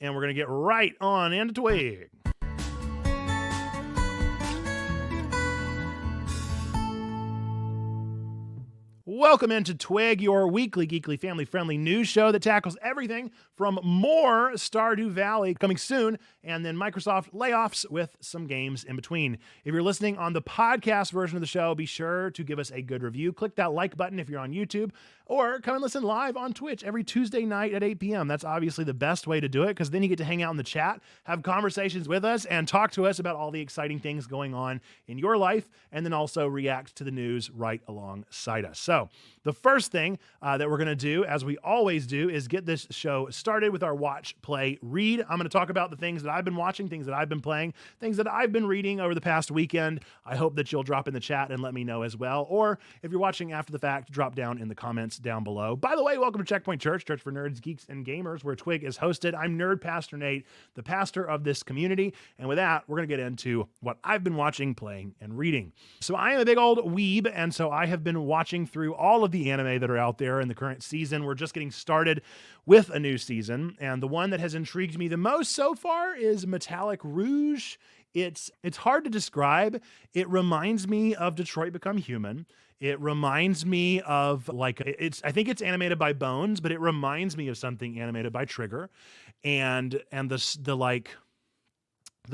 and we're going to get right on into Twig. Welcome into Twig, your weekly, geekly, family-friendly news show that tackles everything from more Stardew Valley coming soon, and then Microsoft layoffs with some games in between. If you're listening on the podcast version of the show, be sure to give us a good review. Click that like button if you're on YouTube, or come and listen live on Twitch every Tuesday night at 8 p.m. That's obviously the best way to do it, because then you get to hang out in the chat, have conversations with us, and talk to us about all the exciting things going on in your life, and then also react to the news right alongside us. So the first thing that we're going to do, as we always do, is get this show started with our watch, play, read. I'm going to talk about the things that I've been watching, things that I've been playing, things that I've been reading over the past weekend. I hope that you'll drop in the chat and let me know as well. Or if you're watching after the fact, drop down in the comments down below. By the way, welcome to Checkpoint Church, church for nerds, geeks, and gamers, where Twig is hosted. I'm Nerd Pastor Nate, the pastor of this community. And with that, we're going to get into what I've been watching, playing, and reading. So I am a big old weeb, and so I have been watching through all of the anime that are out there in the current season. We're just getting started with a new season, and the one that has intrigued me the most so far is Metallic Rouge. It's hard to describe. It reminds me of Detroit Become Human. It reminds me of I think it's animated by Bones, but it reminds me of something animated by Trigger, and the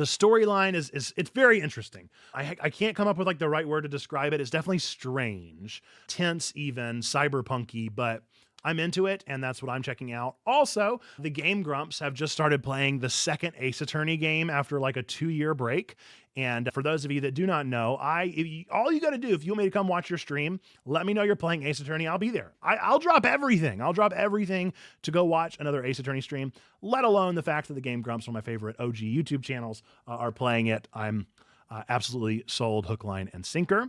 storyline is it's very interesting. I can't come up with the right word to describe it. It's definitely strange, tense, even cyberpunky, but I'm into it, and that's what I'm checking out. Also, the Game Grumps have just started playing the second Ace Attorney game after a 2-year break. And for those of you that do not know, all you got to do, if you want me to come watch your stream, let me know you're playing Ace Attorney. I'll be there. I'll drop everything. I'll drop everything to go watch another Ace Attorney stream, let alone the fact that the Game Grumps, one of my favorite OG YouTube channels, are playing it. I'm absolutely sold, hook, line, and sinker.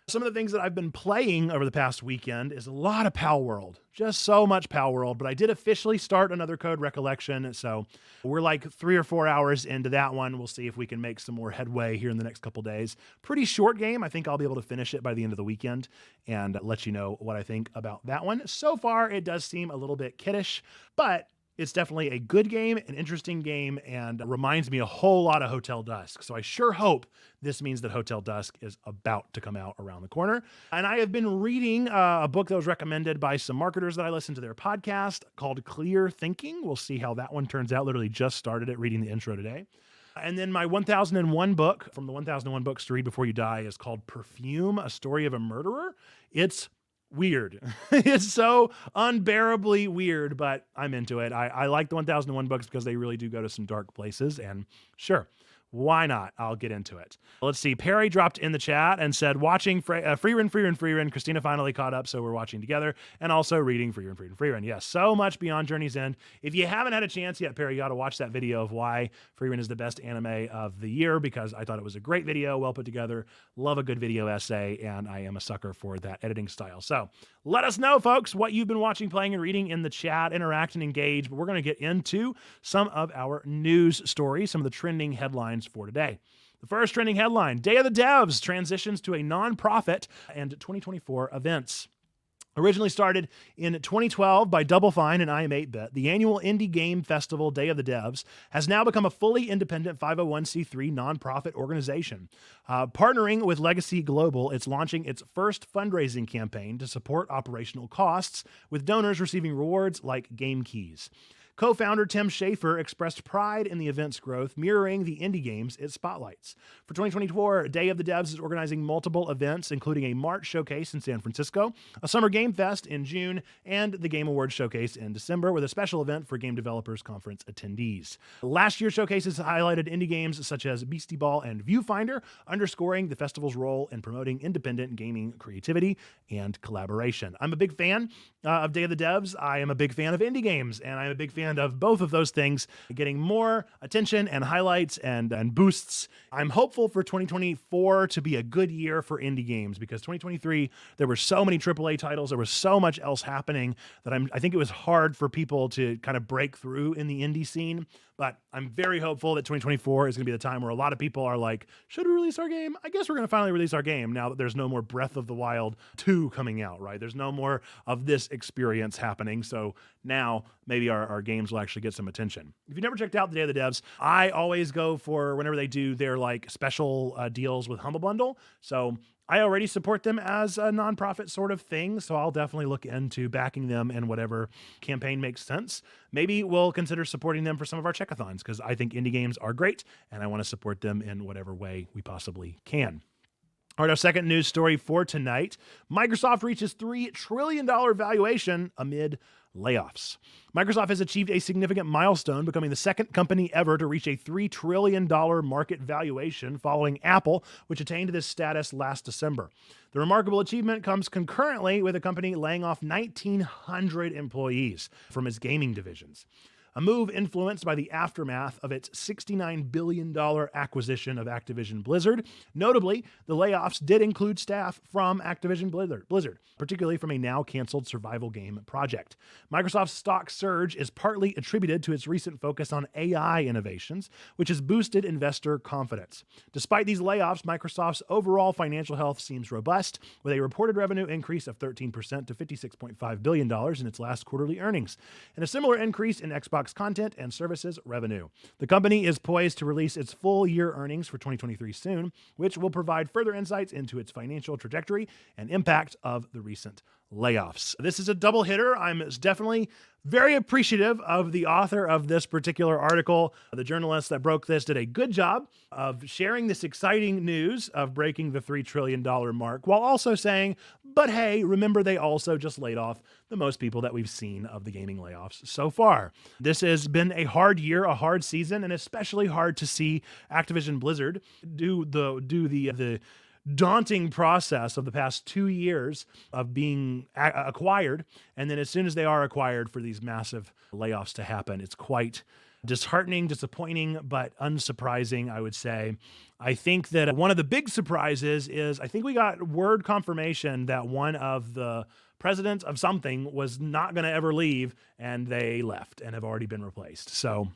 Some of the things that I've been playing over the past weekend is a lot of Pal World, just so much Pal World, but I did officially start another Code Recollection, so we're 3 or 4 hours into that one. We'll see if we can make some more headway here in the next couple days. Pretty short game. I think I'll be able to finish it by the end of the weekend and let you know what I think about that one. So far, it does seem a little bit kiddish, but it's definitely a good game, an interesting game, and reminds me a whole lot of Hotel Dusk. So I sure hope this means that Hotel Dusk is about to come out around the corner. And I have been reading a book that was recommended by some marketers that I listened to their podcast called Clear Thinking. We'll see how that one turns out. Literally just started it, reading the intro today. And then my 1001 book from the 1001 Books to Read Before You Die is called Perfume, A Story of a Murderer. It's weird. It's so unbearably weird, but I'm into it. I like the 1001 books because they really do go to some dark places, and sure, why not? I'll get into it. Let's see. Perry dropped in the chat and said, watching Free Run. Christina finally caught up, so we're watching together, and also reading Free Run. Yes, so much beyond Journey's End. If you haven't had a chance yet, Perry, you got to watch that video of why Free Run is the best anime of the year, because I thought it was a great video, well put together. Love a good video essay, and I am a sucker for that editing style. So let us know, folks, what you've been watching, playing, and reading in the chat. Interact and engage. But we're going to get into some of our news stories, some of the trending headlines for today. The first trending headline, Day of the Devs transitions to a nonprofit and 2024 events. Originally started in 2012 by Double Fine and I Am 8-Bit, the annual indie game festival Day of the Devs has now become a fully independent 501c3 nonprofit organization. Partnering with Legacy Global, it's launching its first fundraising campaign to support operational costs, with donors receiving rewards like game keys. Co-founder Tim Schafer expressed pride in the event's growth, mirroring the indie games it spotlights. For 2024, Day of the Devs is organizing multiple events, including a March showcase in San Francisco, a Summer Game Fest in June, and the Game Awards showcase in December, with a special event for Game Developers Conference attendees. Last year's showcases highlighted indie games such as Beastie Ball and Viewfinder, underscoring the festival's role in promoting independent gaming creativity and collaboration. I'm a big fan of Day of the Devs. I am a big fan of indie games, and I'm a big fan of both of those things getting more attention and highlights and boosts. I'm hopeful for 2024 to be a good year for indie games, because 2023, there were so many AAA titles, there was so much else happening that I think it was hard for people to kind of break through in the indie scene. But I'm very hopeful that 2024 is going to be the time where a lot of people are like, should we release our game? I guess we're going to finally release our game now that there's no more Breath of the Wild 2 coming out, right? There's no more of this experience happening. So now maybe our games will actually get some attention. If you've never checked out the Day of the Devs, I always go for whenever they do their like special deals with Humble Bundle. So I already support them as a nonprofit sort of thing, so I'll definitely look into backing them in whatever campaign makes sense. Maybe we'll consider supporting them for some of our checkathons, because I think indie games are great, and I want to support them in whatever way we possibly can. All right, our second news story for tonight. Microsoft reaches $3 trillion valuation amid layoffs. Microsoft has achieved a significant milestone, becoming the second company ever to reach a $3 trillion market valuation following Apple, which attained this status last December. The remarkable achievement comes concurrently with the company laying off 1,900 employees from its gaming divisions. A move influenced by the aftermath of its $69 billion acquisition of Activision Blizzard. Notably, the layoffs did include staff from Activision Blizzard, particularly from a now-canceled survival game project. Microsoft's stock surge is partly attributed to its recent focus on AI innovations, which has boosted investor confidence. Despite these layoffs, Microsoft's overall financial health seems robust, with a reported revenue increase of 13% to $56.5 billion in its last quarterly earnings, and a similar increase in Xbox content and services revenue. The company is poised to release its full year earnings for 2023 soon, which will provide further insights into its financial trajectory and impact of the recent layoffs. This is a double hitter. I'm definitely very appreciative of the author of this particular article. The journalist that broke this did a good job of sharing this exciting news of breaking the $3 trillion mark, while also saying, but hey, remember they also just laid off the most people that we've seen of the gaming layoffs so far. This has been a hard year, a hard season, and especially hard to see Activision Blizzard do the daunting process of the past 2 years of being acquired. And then as soon as they are acquired, for these massive layoffs to happen, it's quite disheartening, disappointing, but unsurprising, I would say. I think that one of the big surprises is I think we got word confirmation that one of the presidents of something was not going to ever leave, and they left and have already been replaced. So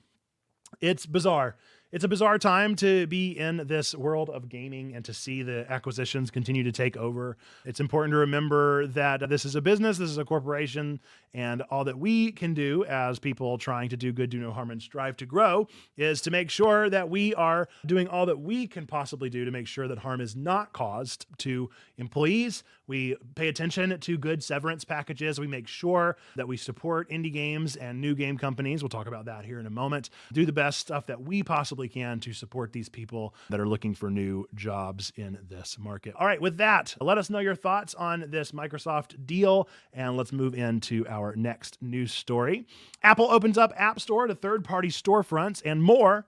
it's bizarre. It's a bizarre time to be in this world of gaming and to see the acquisitions continue to take over. It's important to remember that this is a business, this is a corporation, and all that we can do as people trying to do good, do no harm, and strive to grow is to make sure that we are doing all that we can possibly do to make sure that harm is not caused to employees. We pay attention to good severance packages. We make sure that we support indie games and new game companies. We'll talk about that here in a moment. Do the best stuff that we possibly can to support these people that are looking for new jobs in this market. All right, with that, let us know your thoughts on this Microsoft deal, and let's move into our next news story. Apple opens up App Store to third-party storefronts and more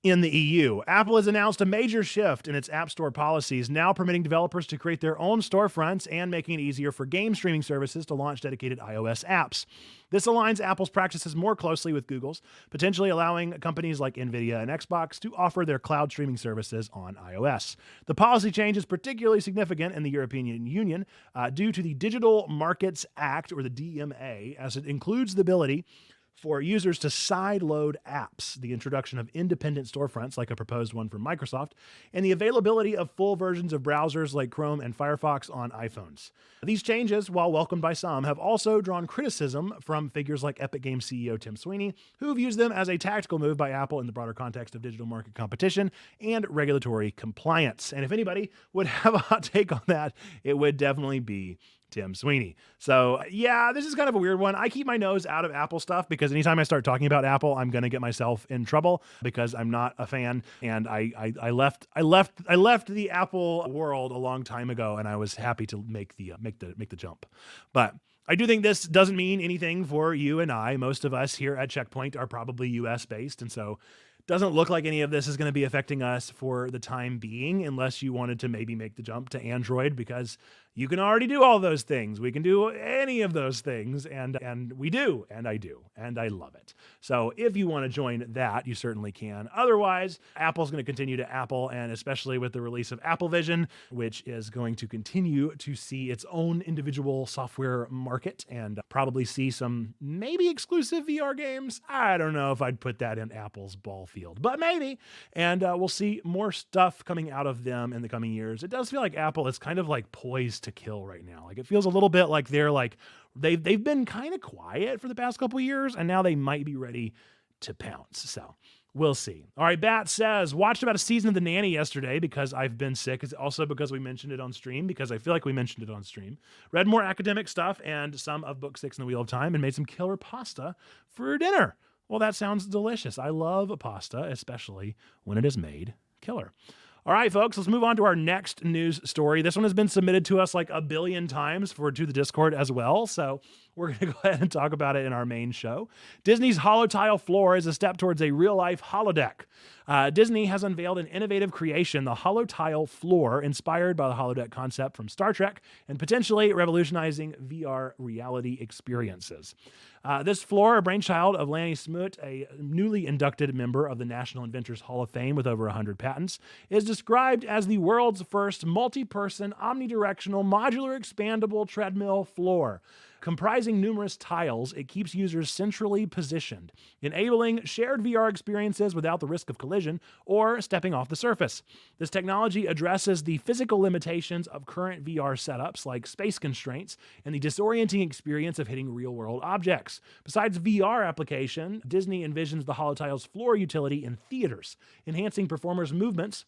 in the EU. Apple has announced a major shift in its App Store policies, now permitting developers to create their own storefronts and making it easier for game streaming services to launch dedicated iOS apps. This aligns Apple's practices more closely with Google's, potentially allowing companies like Nvidia and Xbox to offer their cloud streaming services on iOS. The policy change is particularly significant in the European Union due to the Digital Markets Act, or the DMA, as it includes the ability for users to sideload apps, the introduction of independent storefronts like a proposed one from Microsoft, and the availability of full versions of browsers like Chrome and Firefox on iPhones. These changes, while welcomed by some, have also drawn criticism from figures like Epic Games CEO Tim Sweeney, who views them as a tactical move by Apple in the broader context of digital market competition and regulatory compliance. And if anybody would have a hot take on that, it would definitely be Tim Sweeney. So yeah, this is kind of a weird one. I keep my nose out of Apple stuff because anytime I start talking about Apple, I'm going to get myself in trouble because I'm not a fan. And I left the Apple world a long time ago, and I was happy to make the jump. But I do think this doesn't mean anything for you and I. Most of us here at Checkpoint are probably US based, and so doesn't look like any of this is going to be affecting us for the time being, unless you wanted to maybe make the jump to Android, because you can already do all those things. We can do any of those things, and we do, and I love it. So if you want to join that, you certainly can. Otherwise, Apple's going to continue to Apple, and especially with the release of Apple Vision, which is going to continue to see its own individual software market and probably see some maybe exclusive VR games. I don't know if I'd put that in Apple's ball field, but maybe. And we'll see more stuff coming out of them in the coming years. It does feel like Apple is kind of like poised to kill right now. Like, it feels a little bit like they've been kind of quiet for the past couple years, and now they might be ready to pounce. So we'll see. All right, Bat says, watched about a season of The Nanny yesterday because I've been sick. It's also because we mentioned it on stream, because I feel like we mentioned it on stream. Read more academic stuff and some of book 6 in the Wheel of Time, and made some killer pasta for dinner. Well, that sounds delicious. I love pasta, especially when it is made killer. All right, folks, let's move on to our next news story. This one has been submitted to us like a billion times to the Discord as well, so we're going to go ahead and talk about it in our main show. Disney's holotile floor is a step towards a real-life holodeck. Disney has unveiled an innovative creation, the holotile floor, inspired by the holodeck concept from Star Trek and potentially revolutionizing VR reality experiences. This floor, a brainchild of Lanny Smoot, a newly inducted member of the National Inventors Hall of Fame with over 100 patents, is described as the world's first multi-person, omnidirectional, modular, expandable treadmill floor. Comprising numerous tiles, it keeps users centrally positioned, enabling shared VR experiences without the risk of collision or stepping off the surface. This technology addresses the physical limitations of current VR setups, like space constraints and the disorienting experience of hitting real-world objects. Besides VR application, Disney envisions the holotile's floor utility in theaters, enhancing performers' movements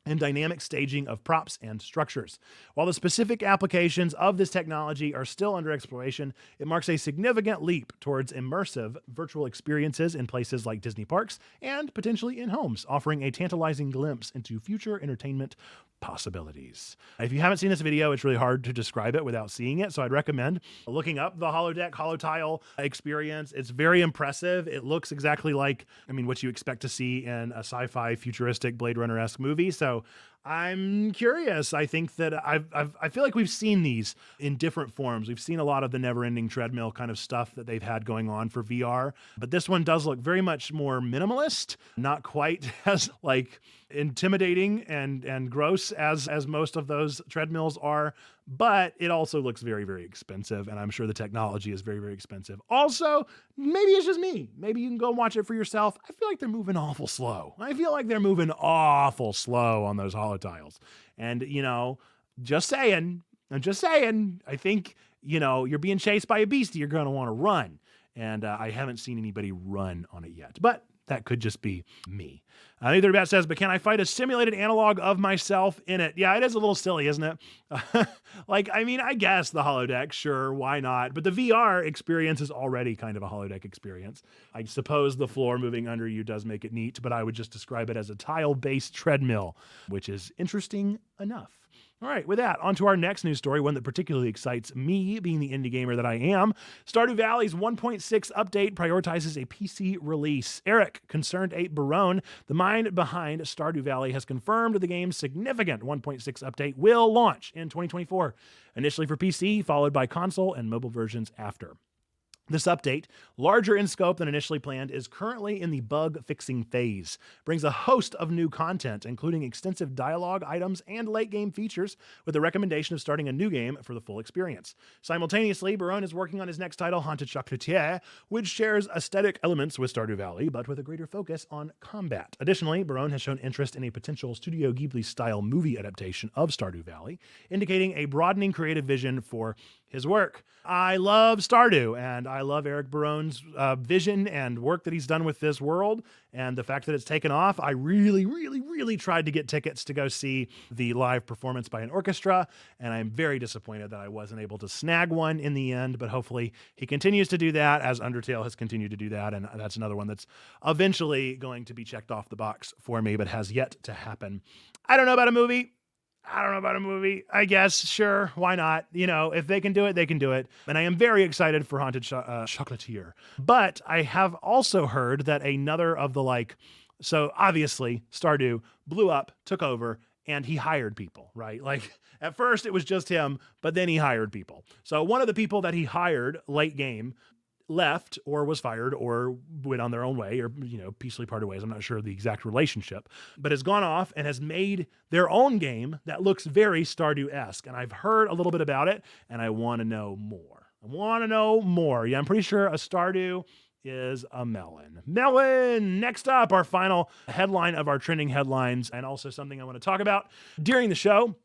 and dynamic staging of props and structures. While the specific applications of this technology are still under exploration, it marks a significant leap towards immersive virtual experiences in places like Disney parks and potentially in homes, offering a tantalizing glimpse into future entertainment possibilities. If you haven't seen this video, it's really hard to describe it without seeing it, so I'd recommend looking up the holodeck, holotile experience. It's very impressive. It looks exactly like, what you expect to see in a sci-fi futuristic Blade Runner-esque movie, so I'm curious. I think that I feel like we've seen these in different forms. We've seen a lot of the never-ending treadmill kind of stuff that they've had going on for VR, but this one does look very much more minimalist, not quite as intimidating and gross as most of those treadmills are, but it also looks very, very expensive, and I'm sure the technology is very, very expensive. Also, maybe it's just me. Maybe you can go watch it for yourself. I feel like they're moving awful slow. on those holotiles. And, just saying, I think, you're being chased by a beastie, you're going to want to run. And I haven't seen anybody run on it yet, but that could just be me. Either Bat says, but can I fight a simulated analog of myself in it? Yeah, it is a little silly, isn't it? I guess the holodeck, sure, why not? But the VR experience is already kind of a holodeck experience. I suppose the floor moving under you does make it neat, but I would just describe it as a tile-based treadmill, which is interesting enough. All right, with that, on to our next news story, one that particularly excites me, being the indie gamer that I am. Stardew Valley's 1.6 update prioritizes a PC release. Eric, Concerned Ape Barone, the mind behind Stardew Valley, has confirmed the game's significant 1.6 update will launch in 2024, initially for PC, followed by console and mobile versions after. This update, larger in scope than initially planned, is currently in the bug-fixing phase. Brings a host of new content, including extensive dialogue items and late-game features, with the recommendation of starting a new game for the full experience. Simultaneously, Barone is working on his next title, Haunted Chocolatier, which shares aesthetic elements with Stardew Valley, but with a greater focus on combat. Additionally, Barone has shown interest in a potential Studio Ghibli-style movie adaptation of Stardew Valley, indicating a broadening creative vision for his work. I love Stardew, and I love Eric Barone's vision and work that he's done with this world, and the fact that it's taken off. I really, really, really tried to get tickets to go see the live performance by an orchestra, and I'm very disappointed that I wasn't able to snag one in the end, but hopefully he continues to do that, as Undertale has continued to do that, and that's another one that's eventually going to be checked off the box for me, but has yet to happen. I don't know about a movie. I guess, sure, why not? If they can do it, they can do it. And I am very excited for Haunted Chocolatier. But I have also heard that another of the so obviously Stardew blew up, took over, and he hired people, right? At first it was just him, but then he hired people. So one of the people that he hired late game left or was fired or went on their own way or, peacefully parted ways. I'm not sure of the exact relationship, but has gone off and has made their own game that looks very Stardew-esque. And I've heard a little bit about it and I want to know more. Yeah, I'm pretty sure a Stardew is a melon. Next up, our final headline of our trending headlines, and also something I want to talk about during the show.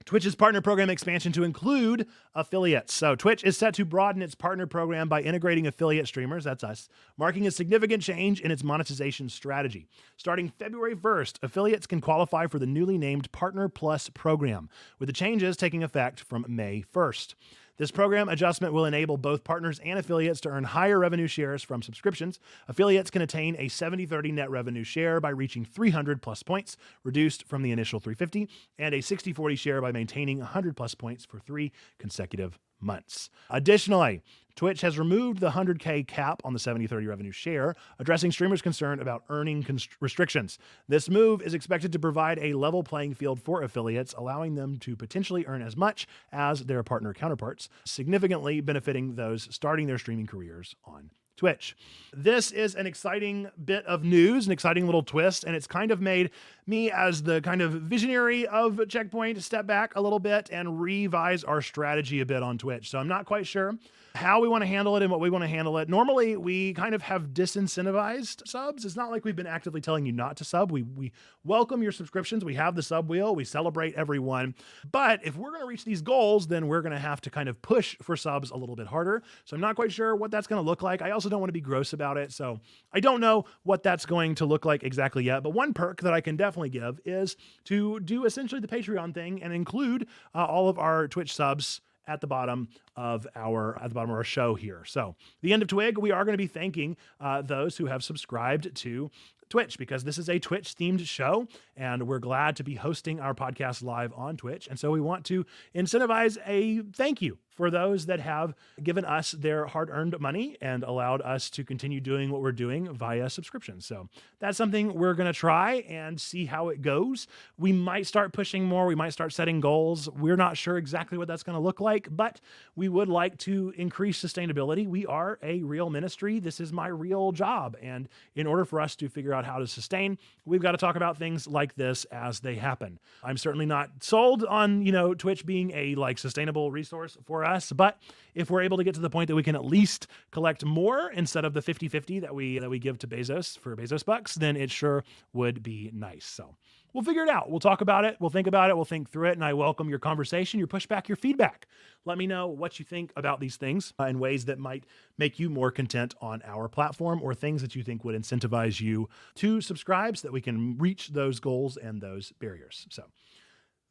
Twitch's partner program expansion to include affiliates. So Twitch is set to broaden its partner program by integrating affiliate streamers, that's us, marking a significant change in its monetization strategy. Starting February 1st, affiliates can qualify for the newly named Partner Plus program, with the changes taking effect from May 1st. This program adjustment will enable both partners and affiliates to earn higher revenue shares from subscriptions. Affiliates can attain a 70-30 net revenue share by reaching 300 plus points, reduced from the initial 350, and a 60-40 share by maintaining 100 plus points for 3 consecutive months. Additionally, Twitch has removed the 100K cap on the 70-30 revenue share, addressing streamers concerned about earning restrictions. This move is expected to provide a level playing field for affiliates, allowing them to potentially earn as much as their partner counterparts, significantly benefiting those starting their streaming careers on Twitch. This is an exciting bit of news, an exciting little twist, and it's kind of made me, as the kind of visionary of Checkpoint, step back a little bit and revise our strategy a bit on Twitch. So I'm not quite sure how we want to handle it and what we want to handle it. Normally, we kind of have disincentivized subs. It's not like we've been actively telling you not to sub. We welcome your subscriptions. We have the sub wheel. We celebrate everyone. But if we're going to reach these goals, then we're going to have to kind of push for subs a little bit harder. So I'm not quite sure what that's going to look like. I also don't want to be gross about it. So I don't know what that's going to look like exactly yet. But one perk that I can definitely give is to do essentially the Patreon thing and include all of our Twitch subs at the bottom of our show here. So the end of TWIG, we are going to be thanking those who have subscribed to Twitch, because this is a Twitch themed show and we're glad to be hosting our podcast live on Twitch. And so we want to incentivize a thank you for those that have given us their hard-earned money and allowed us to continue doing what we're doing via subscription. So that's something we're going to try and see how it goes. We might start pushing more. We might start setting goals. We're not sure exactly what that's going to look like, but we would like to increase sustainability. We are a real ministry. This is my real job. And in order for us to figure out how to sustain, we've got to talk about things like this as they happen. I'm certainly not sold on, Twitch being a sustainable resource for us, but if we're able to get to the point that we can at least collect more instead of the 50-50 that we give to Bezos for Bezos bucks, then it sure would be nice. So we'll figure it out. We'll talk about it. We'll think about it. We'll think through it. And I welcome your conversation, your pushback, your feedback. Let me know what you think about these things in ways that might make you more content on our platform, or things that you think would incentivize you to subscribe so that we can reach those goals and those barriers. So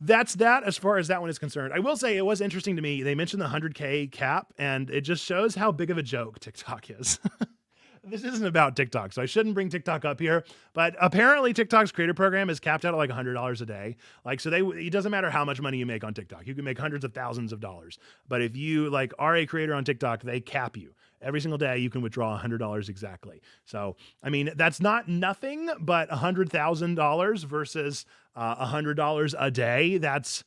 that's that as far as that one is concerned. I will say it was interesting to me. They mentioned the 100K cap, and it just shows how big of a joke TikTok is. This isn't about TikTok, so I shouldn't bring TikTok up here, but apparently TikTok's creator program is capped out at $100 a day. It doesn't matter how much money you make on TikTok. You can make hundreds of thousands of dollars. But if you are a creator on TikTok, they cap you. Every single day you can withdraw $100 exactly. So, that's not nothing, but $100,000 versus $100 a day, that's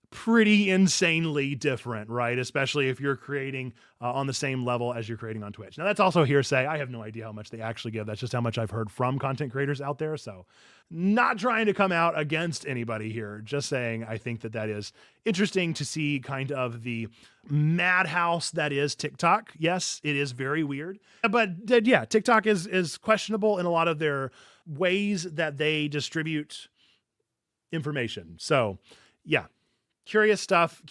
pretty insanely different, right? Especially if you're creating on the same level as you're creating on Twitch. Now, that's also hearsay. I have no idea how much they actually give. That's just how much I've heard from content creators out there. So not trying to come out against anybody here, just saying I think that is interesting to see kind of the madhouse that is TikTok. Yes, it is very weird. But yeah, TikTok is questionable in a lot of their ways that they distribute information. So yeah. Curious stuff,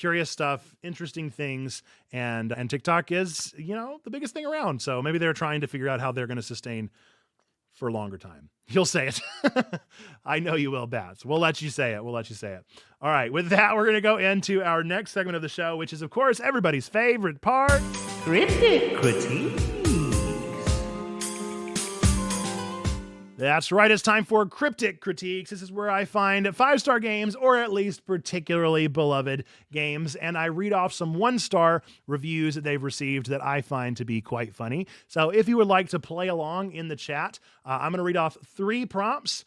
interesting things. And TikTok is, the biggest thing around. So maybe they're trying to figure out how they're going to sustain for a longer time. You'll say it. I know you will, Bats. We'll let you say it. All right. With that, we're going to go into our next segment of the show, which is, of course, everybody's favorite part, Cryptic Critiques. That's right, it's time for Cryptic Critiques. This is where I find 5-star games, or at least particularly beloved games, and I read off some 1-star reviews that they've received that I find to be quite funny. So if you would like to play along in the chat, I'm going to read off 3 prompts.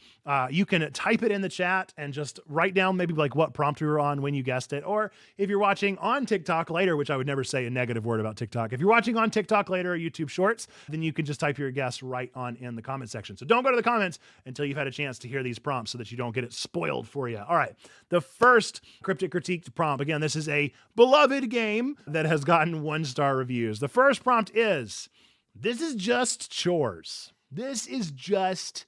You can type it in the chat and just write down maybe what prompt we were on when you guessed it. Or if you're watching on TikTok later, which I would never say a negative word about TikTok. If you're watching on TikTok later or YouTube Shorts, then you can just type your guess right on in the comment section. So don't go to the comments until you've had a chance to hear these prompts so that you don't get it spoiled for you. All right. The first Cryptic Critique prompt. Again, this is a beloved game that has gotten 1-star reviews. The first prompt is, this is just chores. This is just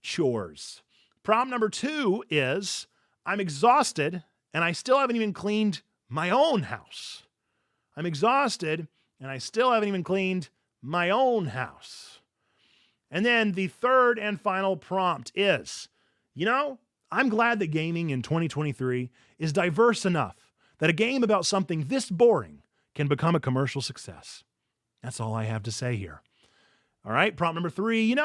chores. Prompt number 2 is, I'm exhausted and I still haven't even cleaned my own house. I'm exhausted, and I still haven't even cleaned my own house. And then the third and final prompt is, I'm glad that gaming in 2023 is diverse enough that a game about something this boring can become a commercial success. That's all I have to say here. All right, prompt number 3,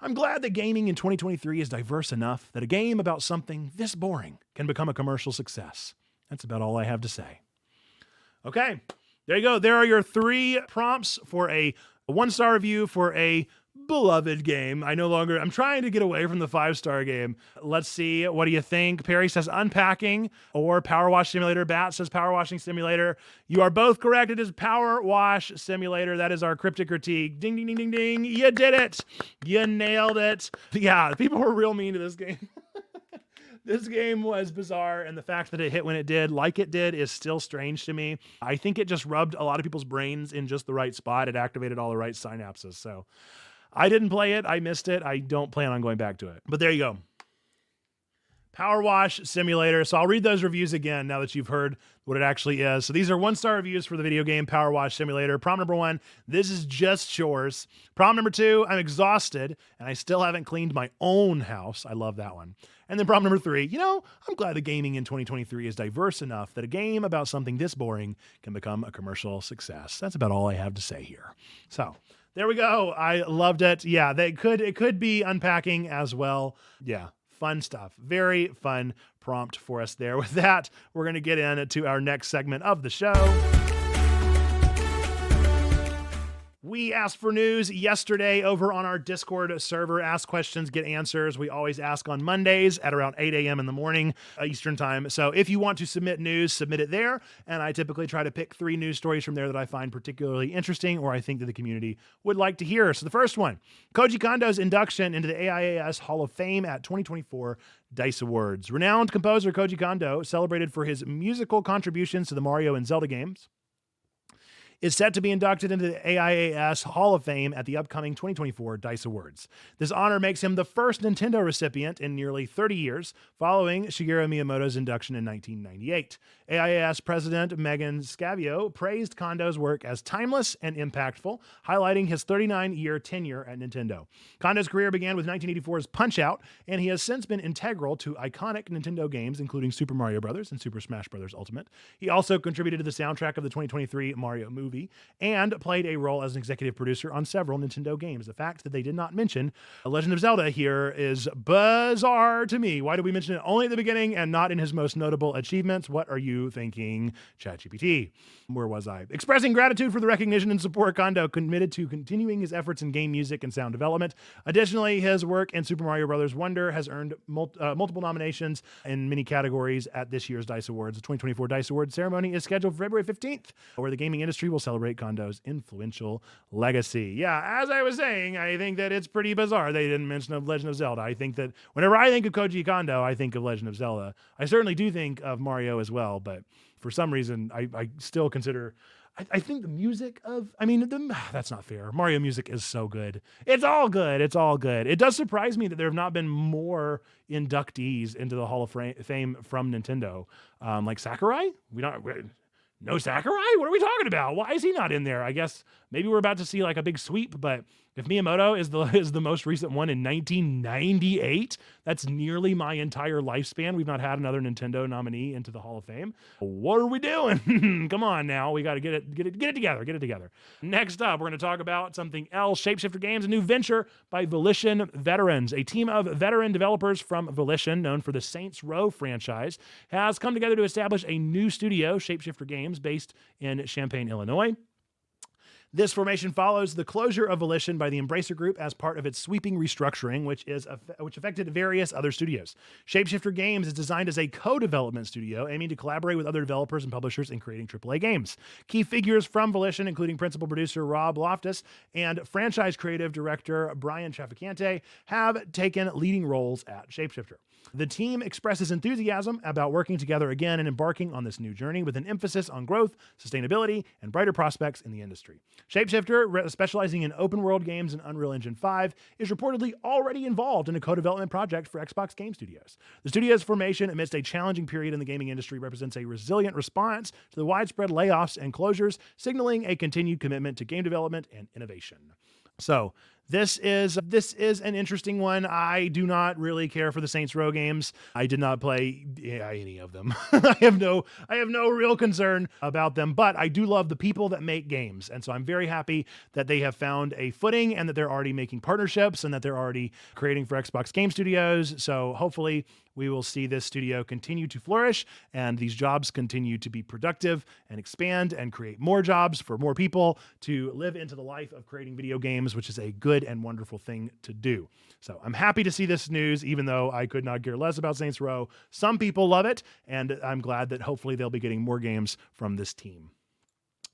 I'm glad that gaming in 2023 is diverse enough that a game about something this boring can become a commercial success. That's about all I have to say. Okay, there you go. There are your 3 prompts for a 1-star review for a beloved game. I'm trying to get away from the 5-star game. Let's see. What do you think? Perry says unpacking or power wash simulator. Bat says power washing simulator. You are both correct. It is power wash simulator. That is our cryptic critique. Ding, ding, ding, ding, ding. You did it. You nailed it. Yeah, people were real mean to this game. This game was bizarre, and the fact that it hit when it did, like it did, is still strange to me. I think it just rubbed a lot of people's brains in just the right spot. It activated all the right synapses. So I didn't play it. I missed it. I don't plan on going back to it. But there you go. Power Wash Simulator. So I'll read those reviews again now that you've heard what it actually is. So these are 1-star reviews for the video game Power Wash Simulator. Prompt number 1, this is just chores. Prompt number 2, I'm exhausted and I still haven't cleaned my own house. I love that one. And then prompt number 3, I'm glad the gaming in 2023 is diverse enough that a game about something this boring can become a commercial success. That's about all I have to say here. So there we go. I loved it. Yeah, it could be unpacking as well. Yeah. Fun stuff. Very fun prompt for us there. With that, we're going to get into our next segment of the show. We asked for news yesterday over on our Discord server. Ask questions, get answers. We always ask on Mondays at around 8 a.m. in the morning Eastern time. So if you want to submit news, submit it there. And I typically try to pick 3 news stories from there that I find particularly interesting or I think that the community would like to hear. So the first one, Koji Kondo's induction into the AIAS Hall of Fame at 2024 DICE Awards. Renowned composer Koji Kondo, celebrated for his musical contributions to the Mario and Zelda games, is set to be inducted into the AIAS Hall of Fame at the upcoming 2024 DICE Awards. This honor makes him the first Nintendo recipient in nearly 30 years, following Shigeru Miyamoto's induction in 1998. AIAS President Megan Scavio praised Kondo's work as timeless and impactful, highlighting his 39-year tenure at Nintendo. Kondo's career began with 1984's Punch-Out!, and he has since been integral to iconic Nintendo games, including Super Mario Bros. And Super Smash Bros. Ultimate. He also contributed to the soundtrack of the 2023 Mario movie and played a role as an executive producer on several Nintendo games. The fact that they did not mention Legend of Zelda here is bizarre to me. Why did we mention it only at the beginning and not in his most notable achievements? What are you thinking, ChatGPT? Where was I? Expressing gratitude for the recognition and support, Kondo committed to continuing his efforts in game music and sound development. Additionally, his work in Super Mario Bros. Wonder has earned multiple nominations in many categories at this year's DICE Awards. The 2024 DICE Awards ceremony is scheduled for February 15th, where the gaming industry will celebrate Kondo's influential legacy. Yeah, as I was saying, I think that it's pretty bizarre they didn't mention of Legend of Zelda. I think that whenever I think of Koji Kondo, I think of Legend of Zelda. I certainly do think of Mario as well, but for some reason, I still consider... I think the music of... that's not fair. Mario music is so good. It's all good. It's all good. It does surprise me that there have not been more inductees into the Hall of Fame from Nintendo. Like Sakurai? No Sakurai? What are we talking about? Why is he not in there? I guess maybe we're about to see like a big sweep, but if Miyamoto is the most recent one in 1998, that's nearly my entire lifespan. We've not had another Nintendo nominee into the Hall of Fame. What are we doing? Come on now. We got to get it together. Next up, we're going to talk about something else. Shapeshifter Games, a new venture by Volition veterans. A team of veteran developers from Volition, known for the Saints Row franchise, has come together to establish a new studio, Shapeshifter Games, based in Champaign, Illinois. This formation follows the closure of Volition by the Embracer Group as part of its sweeping restructuring, which affected various other studios. Shapeshifter Games is designed as a co-development studio, aiming to collaborate with other developers and publishers in creating AAA games. Key figures from Volition, including principal producer Rob Loftus and franchise creative director Brian Trafficante, have taken leading roles at Shapeshifter. The team expresses enthusiasm about working together again and embarking on this new journey with an emphasis on growth, sustainability, and brighter prospects in the industry. Shapeshifter, specializing in open world games in Unreal Engine 5, is reportedly already involved in a co-development project for Xbox Game Studios. The studio's formation amidst a challenging period in the gaming industry represents a resilient response to the widespread layoffs and closures, signaling a continued commitment to game development and innovation. So this is an interesting one. I do not really care for the Saints Row games. I did not play any of them. I have no real concern about them, but I do love the people that make games. And so I'm very happy that they have found a footing and that they're already making partnerships and that they're already creating for Xbox Game Studios. So hopefully we will see this studio continue to flourish and these jobs continue to be productive and expand and create more jobs for more people to live into the life of creating video games, which is a good and wonderful thing to do. So I'm happy to see this news, even though I could not care less about Saints Row. Some people love it, and I'm glad that hopefully they'll be getting more games from this team.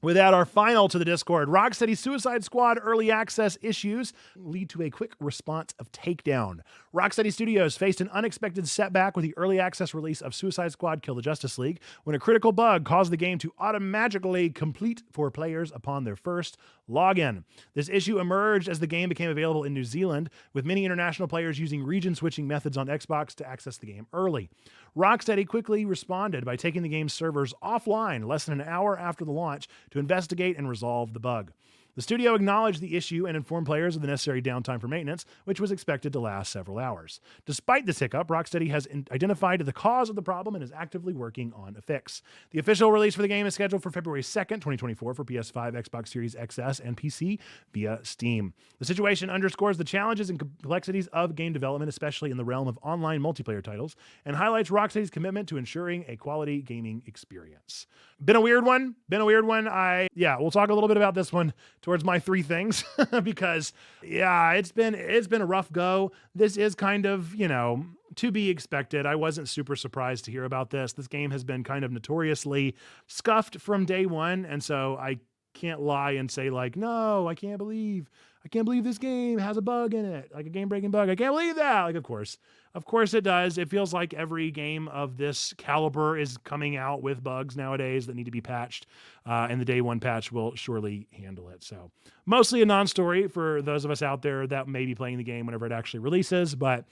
With that, our final to the Discord, Rocksteady Suicide Squad early access issues lead to a quick response of takedown. Rocksteady Studios faced an unexpected setback with the early access release of Suicide Squad Kill the Justice League when a critical bug caused the game to automatically complete for players upon their first login. This issue emerged as the game became available in New Zealand, with many international players using region-switching methods on Xbox to access the game early. Rocksteady quickly responded by taking the game's servers offline less than an hour after the launch to investigate and resolve the bug. The studio acknowledged the issue and informed players of the necessary downtime for maintenance, which was expected to last several hours. Despite this hiccup, Rocksteady has identified the cause of the problem and is actively working on a fix. The official release for the game is scheduled for February 2nd, 2024 for PS5, Xbox Series XS, and PC via Steam. The situation underscores the challenges and complexities of game development, especially in the realm of online multiplayer titles, and highlights Rocksteady's commitment to ensuring a quality gaming experience. Been a weird one. We'll talk a little bit about this one towards my three things because it's been a rough go. This is kind of, to be expected. I wasn't super surprised to hear about this. This game has been kind of notoriously scuffed from day one. And so I can't lie and say like, no, I can't believe this game has a bug in it, like a game breaking bug. I can't believe that. Like, of course it does. It feels like every game of this caliber is coming out with bugs nowadays that need to be patched. And the day one patch will surely handle it. So mostly a non-story for those of us out there that may be playing the game whenever it actually releases, but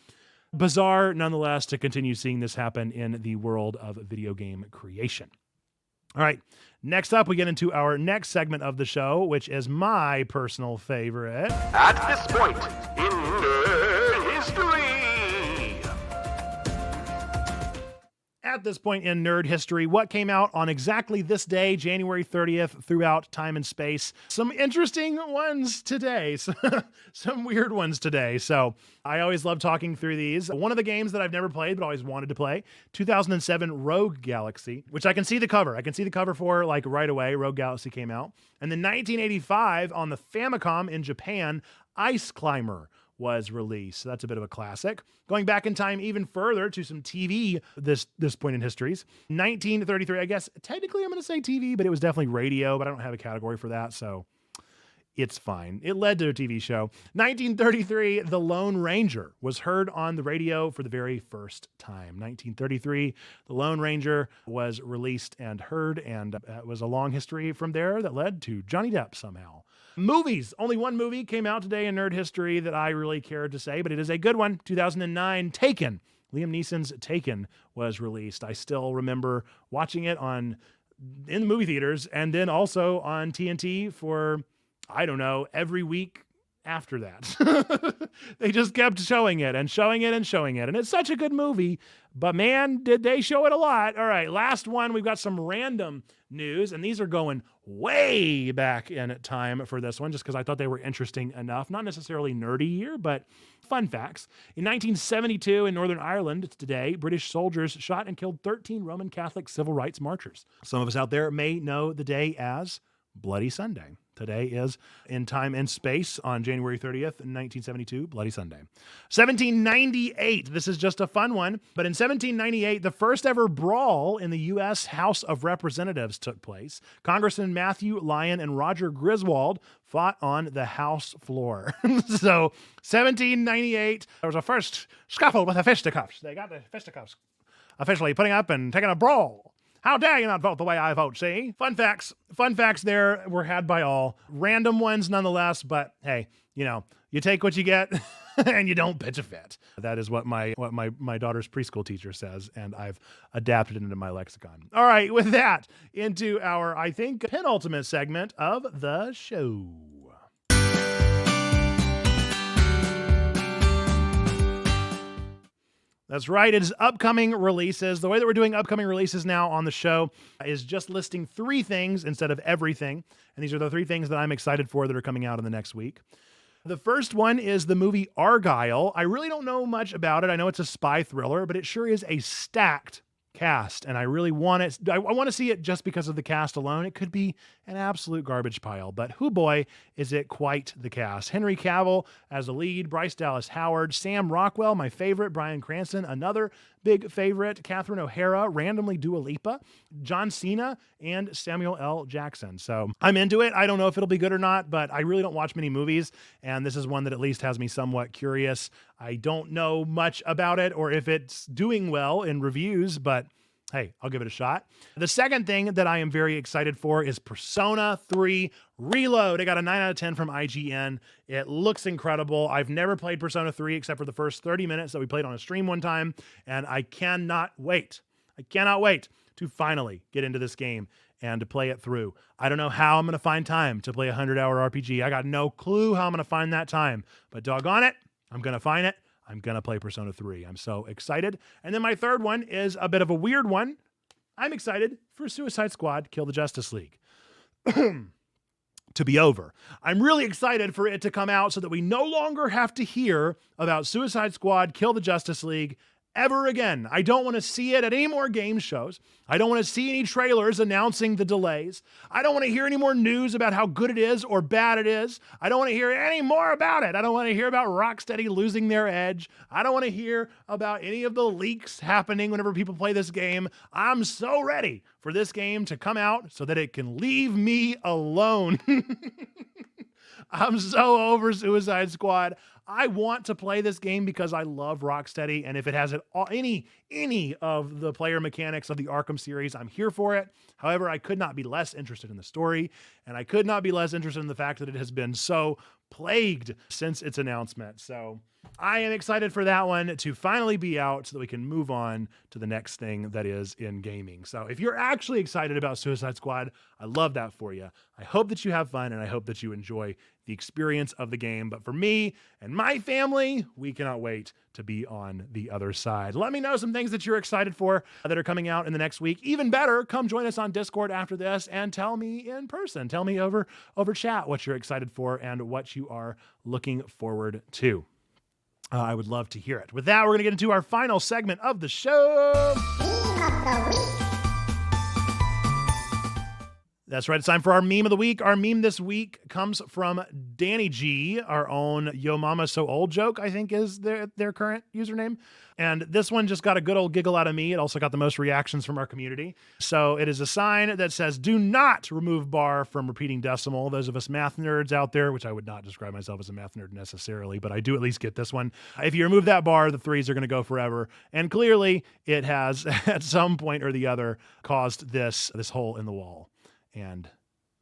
bizarre nonetheless to continue seeing this happen in the world of video game creation. All right, next up, we get into our next segment of the show, which is my personal favorite. At this point in history. At this point in nerd history, what came out on exactly this day, January 30th, throughout time and space? Some interesting ones today, some weird ones today. So I always love talking through these. One of the games that I've never played, but always wanted to play, 2007 Rogue Galaxy, which I can see the cover. I can see the cover for like right away. Rogue Galaxy came out. And then 1985 on the Famicom in Japan, Ice Climber was released. So that's a bit of a classic. Going back in time even further to some TV, this point in histories, 1933, I guess technically I'm going to say TV, but it was definitely radio, but I don't have a category for that. So it's fine. It led to a TV show. 1933, The Lone Ranger was heard on the radio for the very first time. 1933, The Lone Ranger was released and heard, and it was a long history from there that led to Johnny Depp somehow. Movies. Only one movie came out today in nerd history that I really cared to say, but it is a good one. 2009, Taken. Liam Neeson's Taken was released. I still remember watching it in the movie theaters and then also on TNT for, I don't know, every week after that. They just kept showing it and showing it and showing it. And it's such a good movie, but man, did they show it a lot. All right, last one. We've got some random news, and these are going way back in time for this one, just because I thought they were interesting enough. Not necessarily nerdy here, but fun facts. In 1972 in Northern Ireland today, British soldiers shot and killed 13 Roman Catholic civil rights marchers. Some of us out there may know the day as Bloody Sunday. Today is in time and space on January 30th, 1972, Bloody Sunday. 1798, this is just a fun one, but in 1798, the first ever brawl in the U.S. House of Representatives took place. Congressman Matthew Lyon and Roger Griswold fought on the House floor. So 1798, there was a first scuffle with the fisticuffs. They got the fisticuffs officially putting up and taking a brawl. How dare you not vote the way I vote, see? Fun facts. Fun facts there were had by all. Random ones nonetheless, but hey, you take what you get and you don't pitch a fit. That is what my daughter's preschool teacher says, and I've adapted it into my lexicon. All right, with that, into our, I think, penultimate segment of the show. That's right. It is upcoming releases. The way that we're doing upcoming releases now on the show is just listing 3 things instead of everything. And these are the 3 things that I'm excited for that are coming out in the next week. The first one is the movie Argylle. I really don't know much about it. I know it's a spy thriller, but it sure is a stacked cast, and I really want it. I want to see it just because of the cast alone. It could be an absolute garbage pile, but hoo boy, is it quite the cast. Henry Cavill as the lead, Bryce Dallas Howard, Sam Rockwell, my favorite, Bryan Cranston, another big favorite, Catherine O'Hara, randomly Dua Lipa, John Cena, and Samuel L. Jackson. So I'm into it. I don't know if it'll be good or not, but I really don't watch many movies, and this is one that at least has me somewhat curious. I don't know much about it or if it's doing well in reviews, but hey, I'll give it a shot. The second thing that I am very excited for is Persona 3 Reload. I got a 9 out of 10 from IGN. It looks incredible. I've never played Persona 3 except for the first 30 minutes that we played on a stream one time, and I cannot wait. I cannot wait to finally get into this game and to play it through. I don't know how I'm going to find time to play a 100-hour RPG. I got no clue how I'm going to find that time, but doggone it, I'm going to find it. I'm going to play Persona 3. I'm so excited. And then my third one is a bit of a weird one. I'm excited for Suicide Squad Kill the Justice League to be over. I'm really excited for it to come out so that we no longer have to hear about Suicide Squad Kill the Justice League ever again. I don't want to see it at any more game shows. I don't want to see any trailers announcing the delays. I don't want to hear any more news about how good it is or bad it is. I don't want to hear any more about it. I don't want to hear about Rocksteady losing their edge. I don't want to hear about any of the leaks happening whenever people play this game. I'm so ready for this game to come out so that it can leave me alone. I'm so over Suicide Squad. I want to play this game because I love Rocksteady, and if it has any of the player mechanics of the Arkham series, I'm here for it. However, I could not be less interested in the story, and I could not be less interested in the fact that it has been so plagued since its announcement. So I am excited for that one to finally be out so that we can move on to the next thing that is in gaming. So if you're actually excited about Suicide Squad, I love that for you. I hope that you have fun, and I hope that you enjoy the experience of the game. But for me and my family, we cannot wait to be on the other side. Let me know some things that you're excited for that are coming out in the next week. Even better, come join us on Discord after this and tell me in person. Tell me over chat what you're excited for and what you are looking forward to. I would love to hear it. With that, we're going to get into our final segment of the show. That's right. It's time for our meme of the week. Our meme this week comes from Danny G, our own Yo Mama So Old joke, I think is their current username. And this one just got a good old giggle out of me. It also got the most reactions from our community. So it is a sign that says, do not remove bar from repeating decimal. Those of us math nerds out there, which I would not describe myself as a math nerd necessarily, but I do at least get this one. If you remove that bar, the threes are going to go forever. And clearly it has at some point or the other caused this hole in the wall. And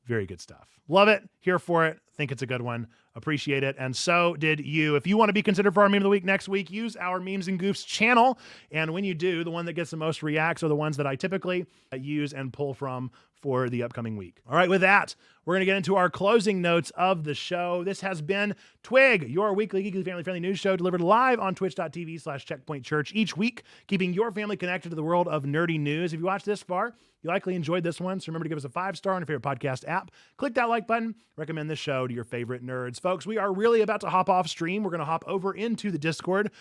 very good stuff. Love it. Here for it. Think it's a good one. Appreciate it. And so did you. If you want to be considered for our meme of the week next week, use our Memes and Goofs channel. And when you do, the one that gets the most reacts are the ones that I typically use and pull from for the upcoming week. All right, with that, we're going to get into our closing notes of the show. This has been TWIG, your weekly geekly family-friendly news show delivered live on twitch.tv/checkpointchurch each week, keeping your family connected to the world of nerdy news. If you watched this far, you likely enjoyed this one, so remember to give us a 5-star on your favorite podcast app. Click that like button. Recommend this show to your favorite nerds. Folks, we are really about to hop off stream. We're going to hop over into the Discord.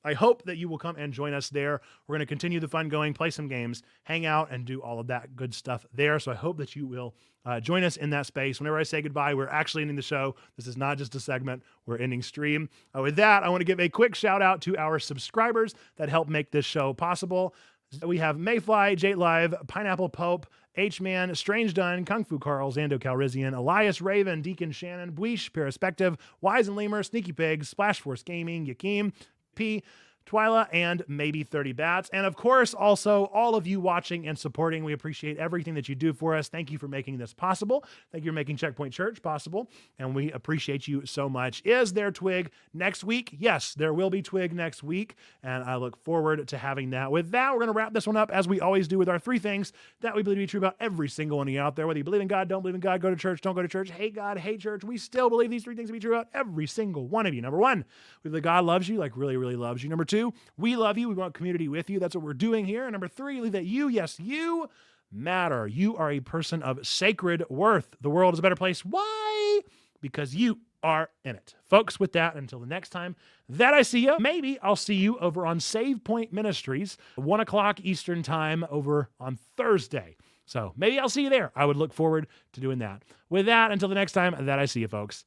I hope that you will come and join us there. We're going to continue the fun going, play some games, hang out, and do all of that good stuff there. So I hope that you will join us in that space. Whenever I say goodbye, we're actually ending the show. This is not just a segment. We're ending stream. With that, I want to give a quick shout out to our subscribers that help make this show possible. We have Mayfly, Jate Live, Pineapple Pope, H-Man, Strange Dunn, Kung Fu Carl, Zando Calrissian, Elias Raven, Deacon Shannon, Bweesh, Perspective, Wise and Lemur, Sneaky Pig, Splash Force Gaming, Yakeem, P, Twyla, and maybe 30 Bats. And of course, also all of you watching and supporting. We appreciate everything that you do for us. Thank you for making this possible. Thank you for making Checkpoint Church possible. And we appreciate you so much. Is there Twig next week? Yes, there will be Twig next week. And I look forward to having that. With that, we're going to wrap this one up as we always do with our 3 things that we believe to be true about every single one of you out there. Whether you believe in God, don't believe in God, go to church, don't go to church, hate God, hate church. We still believe these 3 things to be true about every single one of you. Number 1, we believe God loves you, like really, really loves you. Number 2, we love you. We want community with you. That's what we're doing here. And number 3, believe that you, yes, you matter. You are a person of sacred worth. The world is a better place. Why? Because you are in it. Folks, with that, until the next time that I see you, maybe I'll see you over on Save Point Ministries, 1 o'clock Eastern time over on Thursday. So maybe I'll see you there. I would look forward to doing that. With that, until the next time that I see you, folks,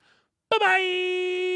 bye-bye.